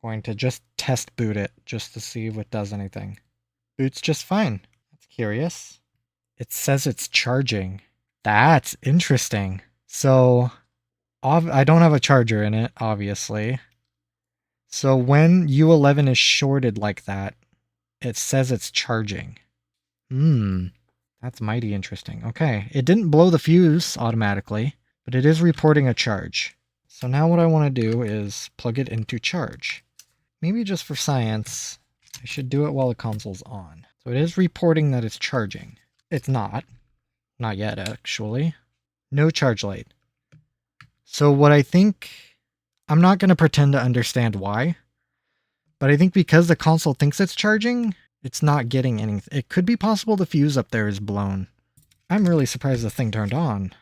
Going to just test boot it just to see if it does anything. Boots just fine. That's curious. It says it's charging. That's interesting. So, I don't have a charger in it, obviously. So when U11 is shorted like that, it says it's charging. That's mighty interesting. Okay, it didn't blow the fuse automatically, but it is reporting a charge. So now what I want to do is plug it into charge. Maybe just for science, I should do it while the console's on. So it is reporting that it's charging. It's not. Not yet, actually. No charge light. So what I think... I'm not going to pretend to understand why, but I think because the console thinks it's charging, it's not getting anything. It could be possible the fuse up there is blown. I'm really surprised the thing turned on.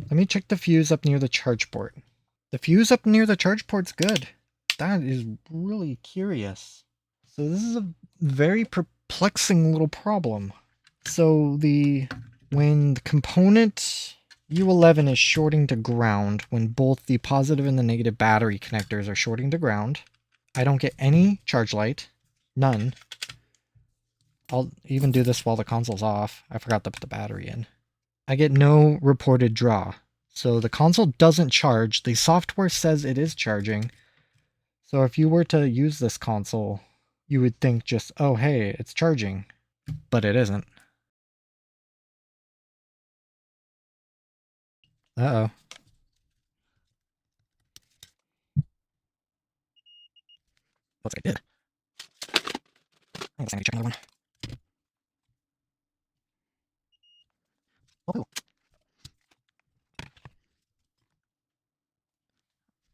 Let me check the fuse up near the charge port. The fuse up near the charge port's good. That is really curious. So this is a very perplexing little problem. So when the component U11 is shorting to ground, when both the positive and the negative battery connectors are shorting to ground, I don't get any charge light. None. I'll even do this while the console's off. I forgot to put the battery in. I get no reported draw. So the console doesn't charge. The software says it is charging. So if you were to use this console, you would think just, oh hey, it's charging. But it isn't. Uh-oh. Looks like I did. I guess I need to check another one. Oh.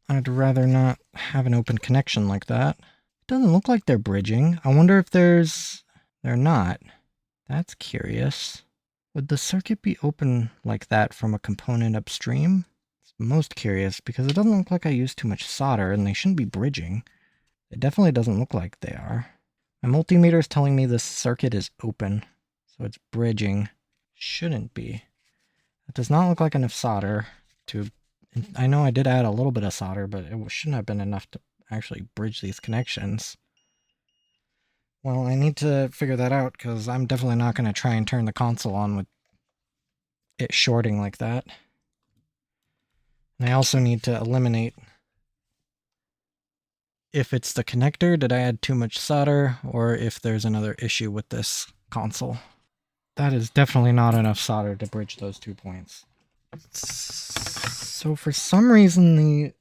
I'd rather not have an open connection like that. It doesn't look like they're bridging. I wonder if there's... They're not. That's curious. Would the circuit be open like that from a component upstream? It's most curious because it doesn't look like I used too much solder and they shouldn't be bridging. It definitely doesn't look like they are. My multimeter is telling me this circuit is open, so it's bridging. Shouldn't be. It does not look like enough solder to... I know I did add a little bit of solder, but it shouldn't have been enough to actually bridge these connections. Well, I need to figure that out because I'm definitely not going to try and turn the console on with it shorting like that. And I also need to eliminate if it's the connector, did I add too much solder, or if there's another issue with this console. That is definitely not enough solder to bridge those 2 points. So for some reason the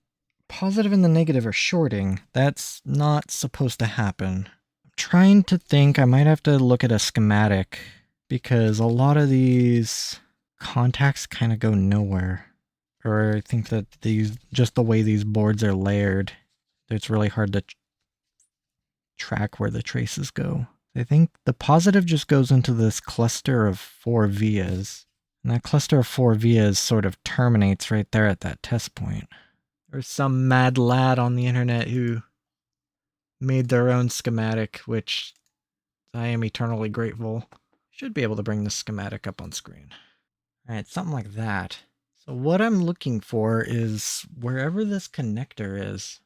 positive and the negative are shorting. That's not supposed to happen. I'm trying to think, I might have to look at a schematic because a lot of these contacts kind of go nowhere. Or I think that just the way these boards are layered, it's really hard to track where the traces go. I think the positive just goes into this cluster of 4 vias. And that cluster of 4 vias sort of terminates right there at that test point. There's some mad lad on the internet who made their own schematic, which I am eternally grateful. Should be able to bring the schematic up on screen. Alright, something like that. So what I'm looking for is wherever this connector is.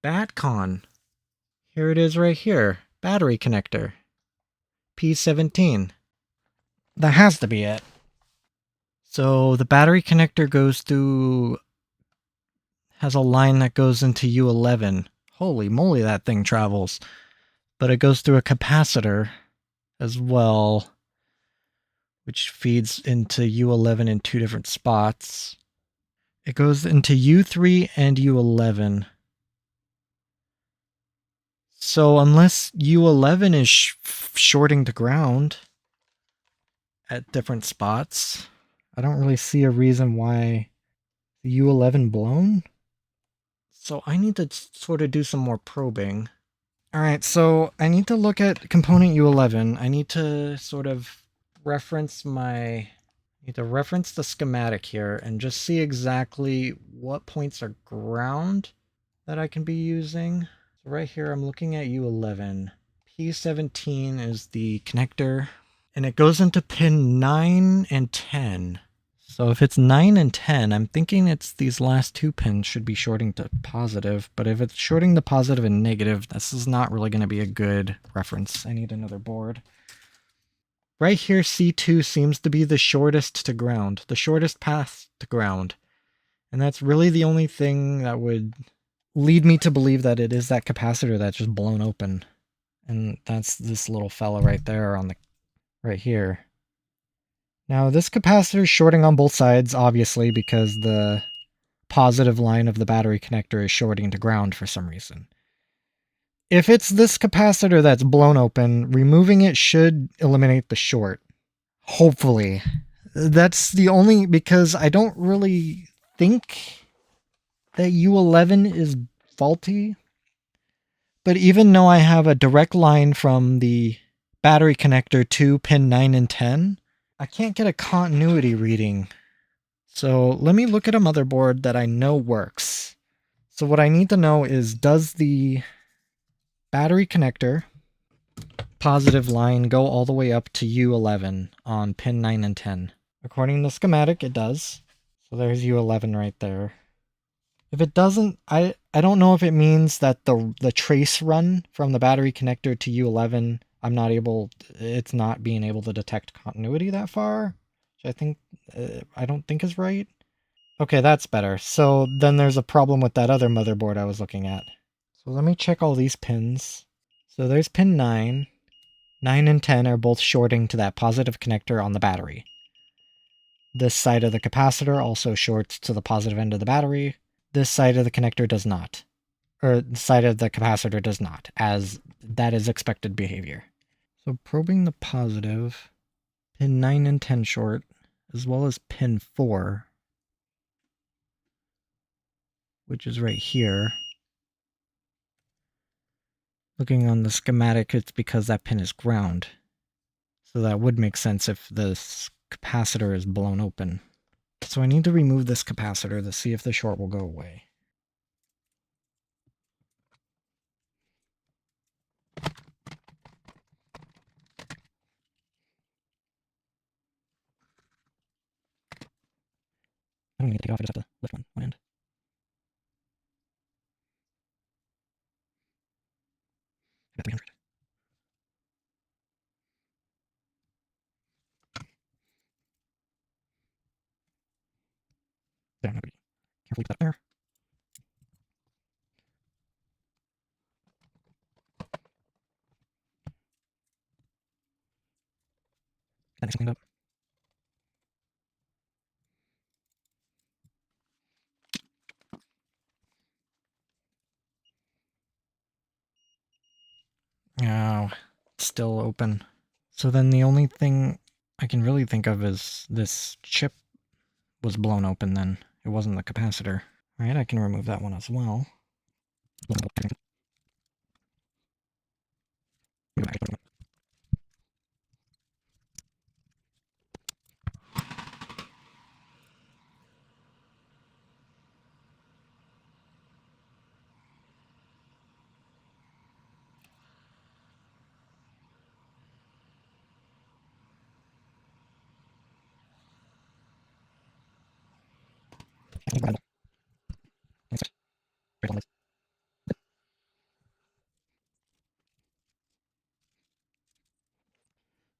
Batcon. Here it is right here. Battery connector. P17. That has to be it. So the battery connector goes through... has a line that goes into U11. Holy moly, that thing travels. But it goes through a capacitor as well, which feeds into U11 in 2 different spots. It goes into U3 and U11. So unless U11 is shorting to ground at different spots, I don't really see a reason why the U11 blown. So I need to sort of do some more probing. Alright, so I need to look at component U11. I need to sort of reference the schematic here and just see exactly what points are ground that I can be using. So right here I'm looking at U11. P17 is the connector, and it goes into pin 9 and 10. So if it's 9 and 10, I'm thinking it's these last two pins should be shorting to positive, but if it's shorting to positive and negative, this is not really going to be a good reference. I need another board. Right here, C2 seems to be the shortest to ground, the shortest path to ground. And that's really the only thing that would lead me to believe that it is that capacitor that's just blown open. And that's this little fella right there on the right here. Now this capacitor is shorting on both sides, obviously, because the positive line of the battery connector is shorting to ground for some reason. If it's this capacitor that's blown open, removing it should eliminate the short. Hopefully. That's the only, because I don't really think that U11 is faulty. But even though I have a direct line from the battery connector to pin 9 and 10, I can't get a continuity reading. So let me look at a motherboard that I know works. So what I need to know is, does the battery connector positive line go all the way up to U11 on pin 9 and 10? According to the schematic, it does. So there's U11 right there. If it doesn't, I don't know if it means that the trace run from the battery connector to U11, it's not being able to detect continuity that far, which I don't think is right. Okay, that's better. So then there's a problem with that other motherboard I was looking at. So let me check all these pins. So there's pin 9. 9 and 10 are both shorting to that positive connector on the battery. This side of the capacitor also shorts to the positive end of the battery. This side of the connector does not. Or the side of the capacitor does not, as that is expected behavior. So probing the positive, pin 9 and 10 short, as well as pin 4, which is right here. Looking on the schematic, it's because that pin is ground. So that would make sense if this capacitor is blown open. So I need to remove this capacitor to see if the short will go away. I don't need to take off, I just have to lift one end. I got 300. There, nobody. Carefully put that there. That needs cleaned up. Oh, still open. So then the only thing I can really think of is this chip was blown open then. It wasn't the capacitor. Alright, I can remove that one as well.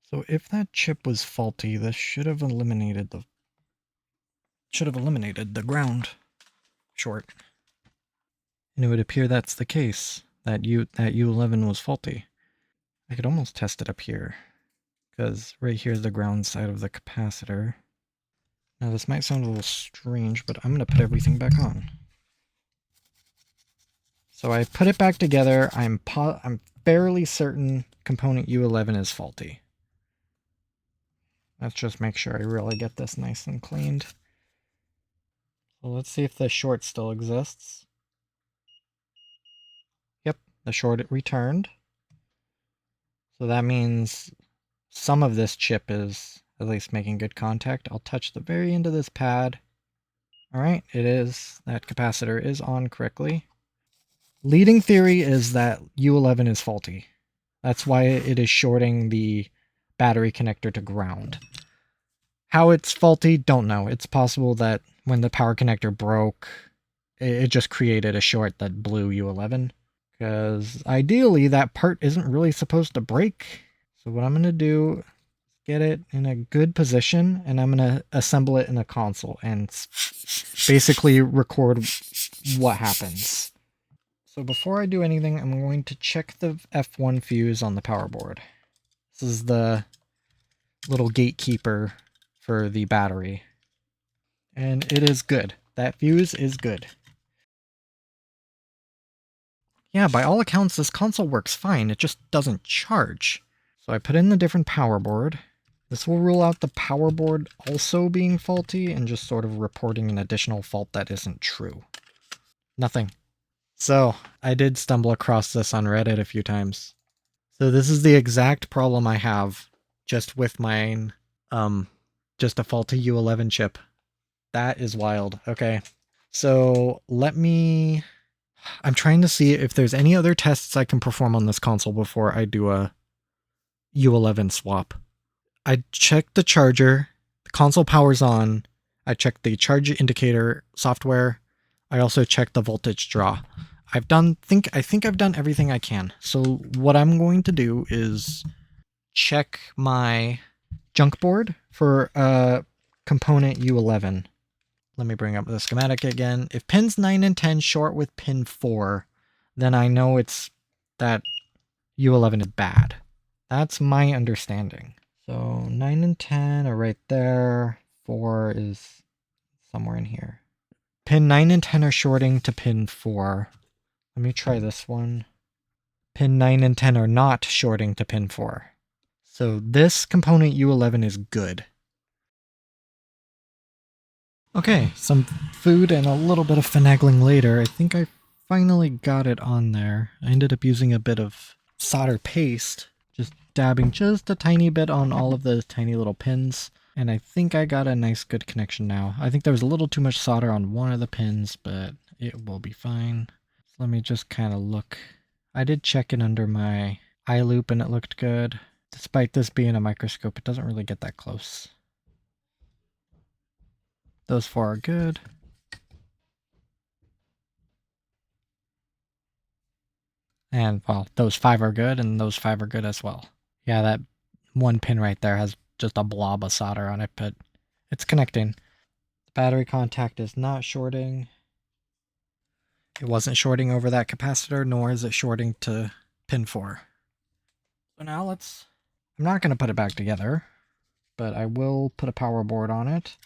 So if that chip was faulty, this should have eliminated the ground short. And it would appear that's the case, that U11 was faulty. I could almost test it up here, because right here is the ground side of the capacitor. Now this might sound a little strange, but I'm going to put everything back on. So I put it back together. I'm fairly certain component U11 is faulty. Let's just make sure I really get this nice and cleaned. So let's see if the short still exists. Yep, the short returned. So that means some of this chip is at least making good contact. I'll touch the very end of this pad. Alright, it is. That capacitor is on correctly. Leading theory is that U11 is faulty. That's why it is shorting the battery connector to ground. How it's faulty, don't know. It's possible that when the power connector broke, it just created a short that blew U11. Because ideally, that part isn't really supposed to break. So what I'm going to do is get it in a good position, and I'm going to assemble it in a console and basically record what happens. So before I do anything, I'm going to check the F1 fuse on the power board. This is the little gatekeeper for the battery. And it is good. That fuse is good. Yeah, by all accounts, this console works fine. It just doesn't charge. So I put in the different power board. This will rule out the power board also being faulty and just sort of reporting an additional fault that isn't true. Nothing. So I did stumble across this on Reddit a few times. So this is the exact problem I have just with mine, just a faulty U11 chip. That is wild. Okay. So I'm trying to see if there's any other tests I can perform on this console before I do a U11 swap. I checked the charger, the console powers on, I checked the charge indicator software, I also checked the voltage draw. I think I've done everything I can. So what I'm going to do is check my junk board for component U11. Let me bring up the schematic again. If pins 9 and 10 short with pin 4, then I know it's that U11 is bad. That's my understanding. So 9 and 10 are right there. 4 is somewhere in here. Pin 9 and 10 are shorting to pin 4. Let me try this one. Pin 9 and 10 are not shorting to pin 4. So this component U11 is good. Okay, some food and a little bit of finagling later. I think I finally got it on there. I ended up using a bit of solder paste, just dabbing just a tiny bit on all of the tiny little pins. And I think I got a nice good connection now. I think there was a little too much solder on one of the pins, but it will be fine. So let me just kind of look. I did check it under my eye loop and it looked good. Despite this being a microscope, it doesn't really get that close. Those 4 are good. And, well, those 5 are good, and those 5 are good as well. Yeah, that one pin right there has just a blob of solder on it, but it's connecting. The battery contact is not shorting. It wasn't shorting over that capacitor, nor is it shorting to pin 4. So now I'm not going to put it back together, but I will put a power board on it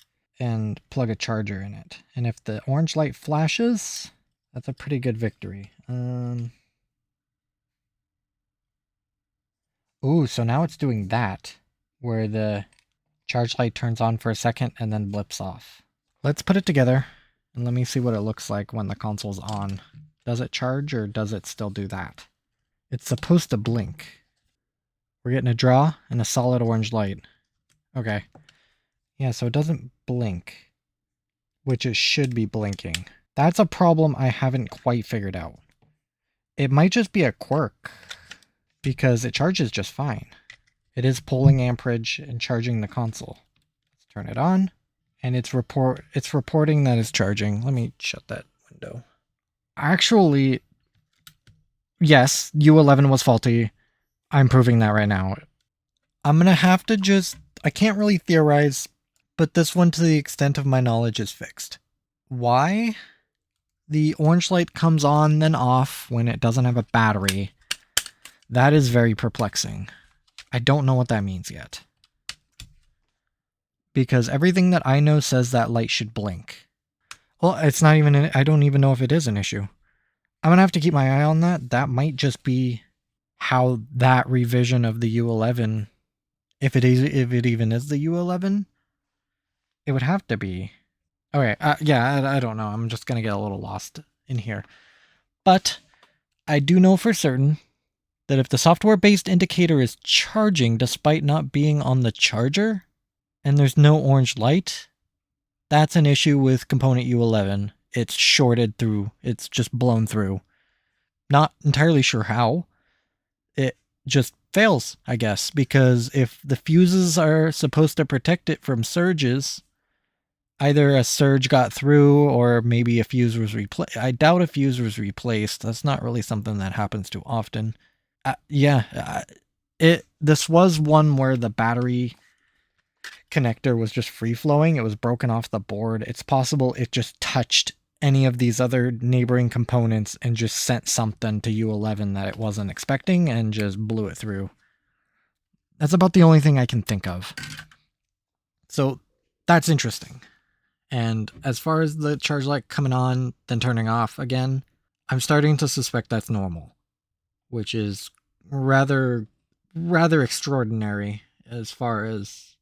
and plug a charger in it. And if the orange light flashes, that's a pretty good victory. Ooh, so now it's doing that, where the charge light turns on for a second and then blips off. Let's put it together, and let me see what it looks like when the console's on. Does it charge, or does it still do that? It's supposed to blink. We're getting a draw and a solid orange light. Okay. Yeah, so it doesn't blink, which it should be blinking. That's a problem I haven't quite figured out. It might just be a quirk, because it charges just fine. It is pulling amperage and charging the console. Let's turn it on, and it's reporting that it's charging. Let me shut that window. Actually, yes, U11 was faulty. I'm proving that right now. I'm gonna have to I can't really theorize, but this one, to the extent of my knowledge, is fixed. Why the orange light comes on then off when it doesn't have a battery, that is very perplexing. I don't know what that means yet. Because everything that I know says that light should blink. Well, it's not even, I don't even know if it is an issue. I'm gonna have to keep my eye on that. That might just be how that revision of the U11, if it even is the U11, it would have to be. Okay, yeah, I don't know. I'm just gonna get a little lost in here. But I do know for certain that if the software-based indicator is charging despite not being on the charger, and there's no orange light, that's an issue with component U11. It's shorted through. It's just blown through. Not entirely sure how. It just fails, I guess, because if the fuses are supposed to protect it from surges, either a surge got through or maybe a fuse was replaced. I doubt a fuse was replaced. That's not really something that happens too often. This was one where the battery connector was just free flowing. It was broken off the board. It's possible it just touched any of these other neighboring components and just sent something to U11 that it wasn't expecting and just blew it through. That's about the only thing I can think of. So that's interesting. And as far as the charge light coming on, then turning off again, I'm starting to suspect that's normal, which is rather extraordinary as far as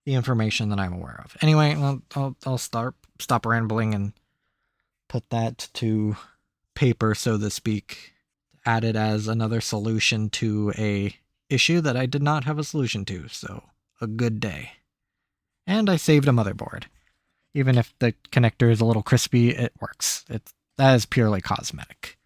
the information that I'm aware of. Anyway, I'll stop rambling and put that to paper, so to speak. Add it as another solution to a issue that I did not have a solution to. So a good day. And I saved a motherboard. Even if the connector is a little crispy, it works. That is purely cosmetic.